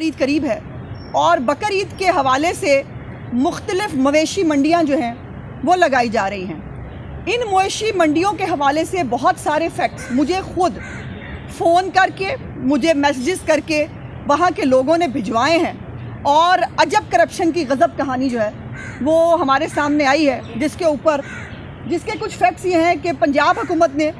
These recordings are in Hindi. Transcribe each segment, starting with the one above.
ईद करीब है और बकर ईद के हवाले से मुख्तलिफ मवेशी मंडियाँ जो हैं वो लगाई जा रही हैं। इन मवेशी मंडियों के हवाले से बहुत सारे फैक्ट्स मुझे ख़ुद फ़ोन करके, मुझे मैसेजेस करके वहाँ के लोगों ने भिजवाए हैं और अजब करप्शन की गज़ब कहानी जो है वो हमारे सामने आई है, जिसके कुछ फैक्ट्स ये हैं कि पंजाब हुकूमत ने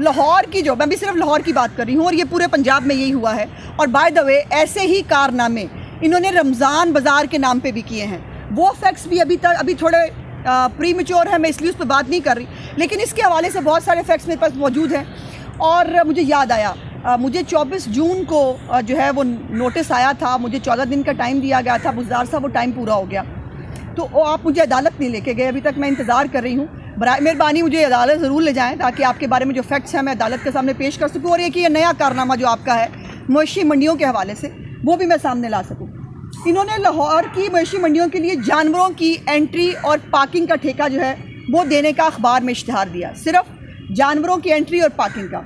लाहौर की, जो मैं भी सिर्फ लाहौर की बात कर रही हूँ और ये पूरे पंजाब में यही हुआ है, और बाय द वे ऐसे ही कारनामे इन्होंने रमज़ान बाज़ार के नाम पे भी किए हैं। वो फैक्ट्स भी अभी थोड़े प्रीमेच्योर है, मैं इसलिए उस पर बात नहीं कर रही, लेकिन इसके हवाले से बहुत सारे फैक्ट्स मेरे पास मौजूद हैं। और मुझे याद आया, मुझे 24 जून को जो है वो नोटिस आया था, मुझे 14 दिन का टाइम दिया गया था, बुज़दार साहब वो टाइम पूरा हो गया, तो आप मुझे अदालत नहीं लेके गए। अभी तक मैं इंतज़ार कर रही हूँ, बराए मेहरबानी मुझे अदालत ज़रूर ले जाएं ताकि आपके बारे में जो फैक्ट्स हैं मैं अदालत के सामने पेश कर सकूँ, और ये नया कारनामा जो आपका है मवेशी मंडियों के हवाले से वो भी मैं सामने ला सकूँ। इन्होंने लाहौर की मवेशी मंडियों के लिए जानवरों की एंट्री और पार्किंग का ठेका जो है वो देने का अखबार में इश्तिहार दिया, सिर्फ जानवरों की एंट्री और पार्किंग का।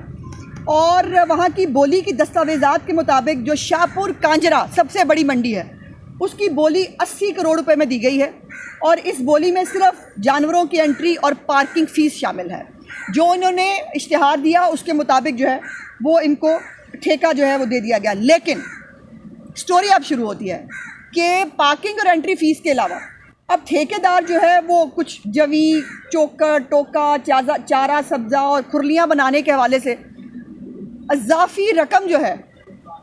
और वहाँ की बोली की दस्तावेज़ात के मुताबिक जो शाहपुर कांजरा सबसे बड़ी मंडी है उसकी बोली 80 करोड़ रुपए में दी गई है, और इस बोली में सिर्फ जानवरों की एंट्री और पार्किंग फ़ीस शामिल है। जो इन्होंने इश्तिहार दिया उसके मुताबिक जो है वो इनको ठेका जो है वो दे दिया गया। लेकिन स्टोरी अब शुरू होती है कि पार्किंग और एंट्री फ़ीस के अलावा अब ठेकेदार जो है वो कुछ जवी, चोकर, टोका, चारा सब्ज़ा और खुरलियाँ बनाने के हवाले से अज़ाफ़ी रकम जो है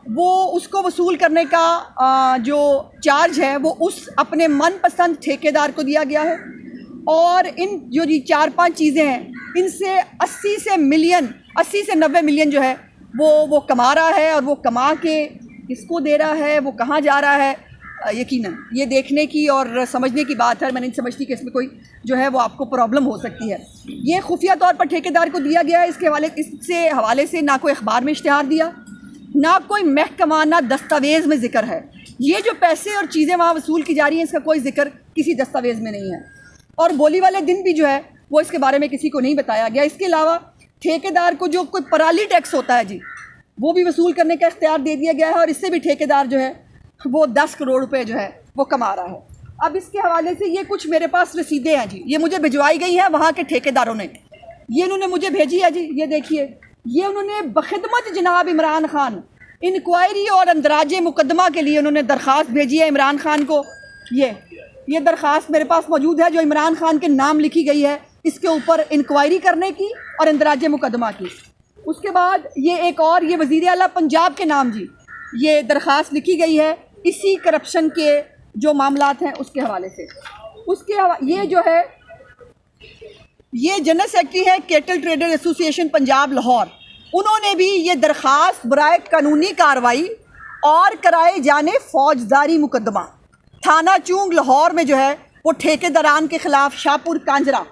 वो उसको वसूल करने का जो चार्ज है वो उस अपने मनपसंद ठेकेदार को दिया गया है। और इन जो 4-5 चीज़ें हैं इनसे 80 से 90 मिलियन जो है वो कमा रहा है, और वो कमा के किसको दे रहा है, वो कहाँ जा रहा है, यकीनन ये देखने की और समझने की बात है। मैं नहीं समझती कि इसमें कोई जो है वो आपको प्रॉब्लम हो सकती है। ये खुफिया तौर पर ठेकेदार को दिया गया है। इससे हवाले से ना कोई अखबार में इश्तिहार दिया, ना कोई महकमाना दस्तावेज़ में ज़िक्र है। ये जो पैसे और चीज़ें वहाँ वसूल की जा रही हैं इसका कोई ज़िक्र किसी दस्तावेज़ में नहीं है, और बोली वाले दिन भी जो है वो इसके बारे में किसी को नहीं बताया गया। इसके अलावा ठेकेदार को जो कोई पराली टैक्स होता है जी वो भी वसूल करने का इख्तियार दे दिया गया है, और इससे भी ठेकेदार जो है वो 10 करोड़ रुपए जो है वो कमा रहा है। अब इसके हवाले से ये कुछ मेरे पास रसीदें हैं जी, ये मुझे भिजवाई गई हैं वहाँ के ठेकेदारों ने, ये उन्होंने मुझे भेजी है जी। ये देखिए, ये उन्होंने बखिदमत जनाब इमरान खान इंक्वायरी और अंदराज मुकदमा के लिए उन्होंने दरख्वास्त भेजी है इमरान खान को। ये दरख्वास्त मेरे पास मौजूद है जो इमरान खान के नाम लिखी गई है, इसके ऊपर इंक्वायरी करने की और अंदराज मुकदमा की। उसके बाद ये एक और, ये वज़ीर आला पंजाब के नाम जी ये दरख्वास्त लिखी गई है इसी करप्शन के जो मामलात हैं उसके हवाले से। ये जो है ये जनरल सेक्रेटरी है cattle trader association Punjab Lahore, उन्होंने भी ये दरख्वास्त बराए कानूनी कार्रवाई और कराए जाने फौजदारी मुकदमा थाना चूंग लाहौर में जो है वो ठेकेदारान के ख़िलाफ़ शाहपुर कांजरा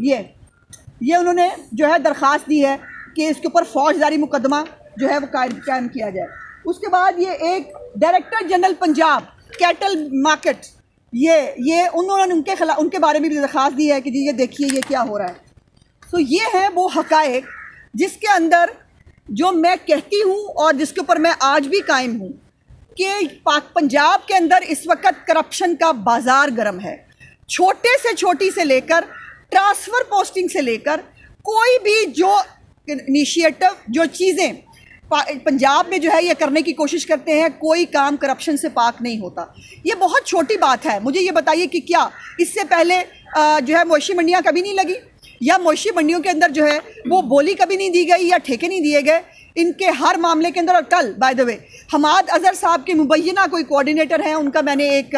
ये उन्होंने जो है दरख्वास्त दी है कि इसके ऊपर फौजदारी मुकदमा जो है वो कायम किया जाए। उसके बाद ये एक director general Punjab cattle market, ये उन्होंने उनके बारे में भी दरख्वास्त दी है कि जी ये देखिए ये क्या हो रहा है। तो ये है वो हक़ाइक़ जिसके अंदर जो मैं कहती हूँ और जिसके ऊपर मैं आज भी कायम हूँ कि पंजाब के अंदर इस वक्त करप्शन का बाज़ार गर्म है। छोटे से छोटी से लेकर ट्रांसफ़र पोस्टिंग से लेकर कोई भी जो इनिशिएटिव, जो चीज़ें पंजाब में जो है ये करने की कोशिश करते हैं, कोई काम करप्शन से पाक नहीं होता। ये बहुत छोटी बात है। मुझे ये बताइए कि क्या इससे पहले जो है मवेशी मंडियाँ कभी नहीं लगी, या मवेशी मंडियों के अंदर जो है वो बोली कभी नहीं दी गई या ठेके नहीं दिए गए इनके हर मामले के अंदर। और कल by the way Hamad Azhar साहब के मुबैना कोई कोऑर्डिनेटर हैं, उनका मैंने एक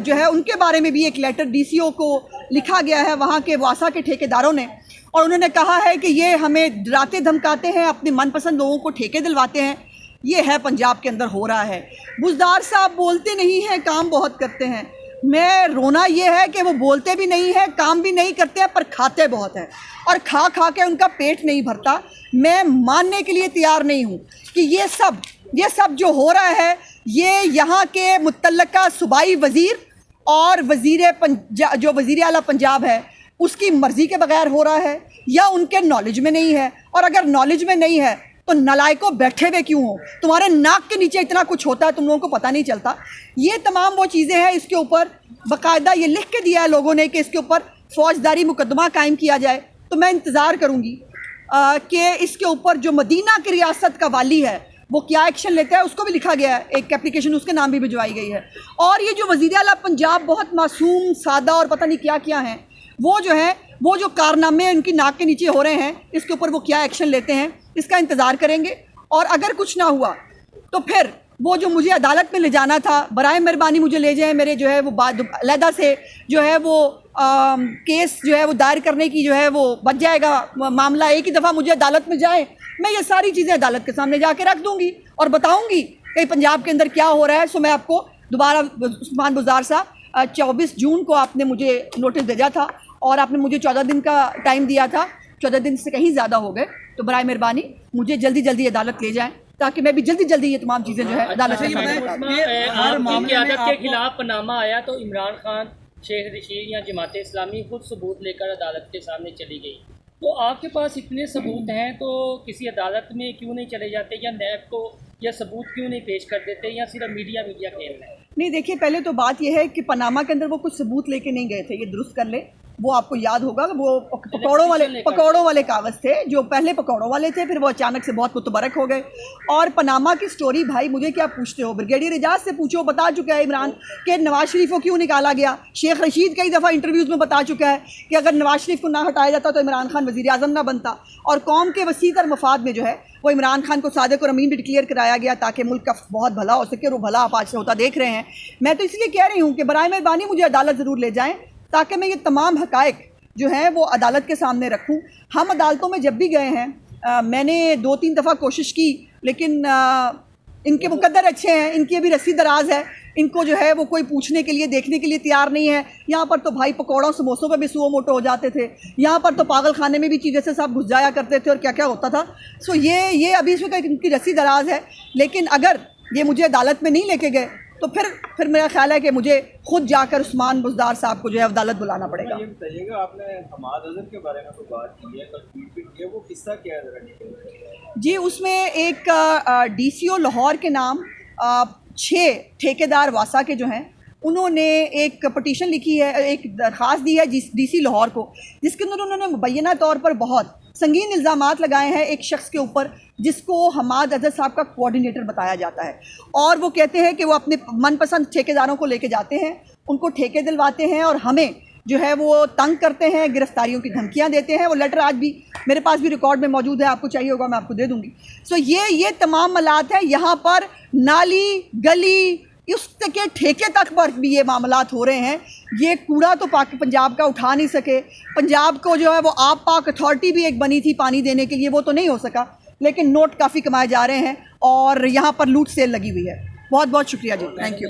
जो है उनके बारे में भी एक लेटर DCO को लिखा गया है वहाँ के वासा के ठेकेदारों ने, और उन्होंने कहा है कि ये हमें डराते धमकाते हैं, अपने मनपसंद लोगों को ठेके दिलवाते हैं। ये है पंजाब के अंदर हो रहा है। बुज़दार साहब बोलते नहीं हैं, काम बहुत करते हैं। मैं रोना ये है कि वो बोलते भी नहीं है, काम भी नहीं करते हैं, पर खाते बहुत हैं, और खा खा के उनका पेट नहीं भरता। मैं मानने के लिए तैयार नहीं हूँ कि ये सब जो हो रहा है ये यहाँ के मुतल्लका सूबाई वज़ीर और जो वज़ीर आला पंजाब है उसकी मर्ज़ी के बगैर हो रहा है, या उनके नॉलेज में नहीं है। और अगर नॉलेज में नहीं है तो नालायकों बैठे हुए क्यों हो? तुम्हारे नाक के नीचे इतना कुछ होता है, तुम लोगों को पता नहीं चलता। ये तमाम वो चीज़ें हैं, इसके ऊपर बाकायदा ये लिख के दिया है लोगों ने कि इसके ऊपर फौजदारी मुकदमा कायम किया जाए। तो मैं इंतज़ार करूँगी कि इसके ऊपर जो मदीना की रियासत का वाली है वो क्या एक्शन लेता है। उसको भी लिखा गया है, एक एप्लीकेशन उसके नाम भी भिजवाई गई है। और ये जो वज़ीर आला पंजाब बहुत मासूम सादा और पता नहीं क्या क्या हैं, वो जो है वो जो कारनामे उनकी नाक के नीचे हो रहे हैं, इसके ऊपर वो क्या एक्शन लेते हैं, इसका इंतज़ार करेंगे। और अगर कुछ ना हुआ तो फिर वो जो मुझे अदालत में ले जाना था, बराए मेहरबानी मुझे ले जाएं। मेरे जो है वो बाद अलहदा से जो है वो केस जो है वो दायर करने की जो है वो बच जाएगा मामला। एक ही दफ़ा मुझे अदालत में जाए, मैं ये सारी चीज़ें अदालत के सामने जाके रख दूँगी और बताऊँगी कि पंजाब के अंदर क्या हो रहा है। सो मैं आपको दोबारा, उस्मान बुज़दार साहब 24 जून को आपने मुझे नोटिस भेजा था और आपने मुझे 14 दिन का टाइम दिया था, 14 दिन से कहीं ज़्यादा हो गए। तो बराए मेहरबानी मुझे जल्दी जल्दी अदालत ले जाएं ताकि मैं भी जल्दी जल्दी ये तमाम चीज़ें जो है अदालत के सामने बता दूं। आपकी क़यादत के खिलाफ पनामा आया तो इमरान खान, शेख रशीद या जमात इस्लामी खुद सबूत लेकर अदालत के सामने चली गई। तो आपके पास इतने सबूत हैं तो किसी अदालत में क्यों नहीं चले जाते, या नैब को या सबूत क्यों नहीं पेश कर देते, या सिर्फ मीडिया खेल रहे हैं? नहीं, देखिए, पहले तो बात यह है कि पनामा के अंदर वो कुछ सबूत लेके नहीं गए थे, ये दुरुस्त कर ले। वो आपको याद होगा वो पकौड़ों वाले कागज़ थे, जो पहले पकौड़ों वाले थे, फिर वो अचानक से बहुत मुतबरक हो गए। और पनामा की स्टोरी, भाई मुझे क्या पूछते हो, ब्रिगेडियर एजाज से पूछो, बता चुका है इमरान कि नवाज शरीफ को क्यों निकाला गया। शेख रशीद कई दफ़ा इंटरव्यूज़ में बता चुका है कि अगर नवाज शरीफ को ना हटाया जाता तो इमरान खान वज़ीर आज़म ना बनता। और कौम के वसीतर मफाद में जो है वो इमरान खान को सादिक और अमीन भी डिक्लेयर कराया गया ताकि मुल्क का बहुत भला हो सके। और वो भला आप आज से होता देख रहे हैं। मैं तो इसलिए कह रही हूँ कि बराए मेहरबानी मुझे अदालत ज़रूर ले जाएँ ताकि मैं ये तमाम हक़ाइक़ जो हैं वो अदालत के सामने रखूँ। हम अदालतों में जब भी गए हैं, मैंने 2-3 दफ़ा कोशिश की, लेकिन इनके मुकद्दर अच्छे हैं, इनकी अभी रस्सी दराज है, इनको जो है वो कोई पूछने के लिए, देखने के लिए तैयार नहीं है। यहाँ पर तो भाई पकौड़ों समोसों पे भी सुओ मोटो हो जाते थे, यहाँ पर तो पागल खाने में भी चीज़ें से सब घुस जाया करते थे और क्या क्या होता था। सो ये अभी इसमें इनकी रस्सी दराज है। लेकिन अगर ये मुझे अदालत में नहीं लेके गए तो फिर मेरा ख्याल है कि मुझे खुद जाकर उस्मान बुज़दार साहब को जो है अदालत बुलाना पड़ेगा। ये बताइएगा, आपने हमाद अज़हर के बारे में तो बात की है, कल ट्वीट भी किया, वो किस्सा क्या है ज़रा डिटेल? जी, उसमें एक DCO लाहौर के नाम 6 ठेकेदार वासा के जो हैं उन्होंने एक पटिशन लिखी है, एक दरख्वास्त दी है DC लाहौर को, जिसके अंदर उन्होंने मुबैना तौर पर बहुत संगीन इल्ज़ामात लगाए हैं एक शख्स के ऊपर जिसको हमाद अज़हर साहब का कोऑर्डिनेटर बताया जाता है। और वो कहते हैं कि वो अपने मनपसंद ठेकेदारों को लेके जाते हैं, उनको ठेके दिलवाते हैं और हमें जो है वो तंग करते हैं, गिरफ्तारियों की धमकियां देते हैं। वो लेटर आज भी मेरे पास भी रिकॉर्ड में मौजूद है, आपको चाहिए होगा मैं आपको दे दूंगी। सो ये तमाम मलात है। यहाँ पर नाली गली उसके ठेके तक पर भी ये मामलात हो रहे हैं। ये कूड़ा तो पंजाब का उठा नहीं सके। पंजाब को जो है वो आप पाक अथॉरिटी भी एक बनी थी पानी देने के लिए, वो तो नहीं हो सका, लेकिन नोट काफ़ी कमाए जा रहे हैं और यहाँ पर लूट सेल लगी हुई है। बहुत बहुत शुक्रिया जी, थैंक यू।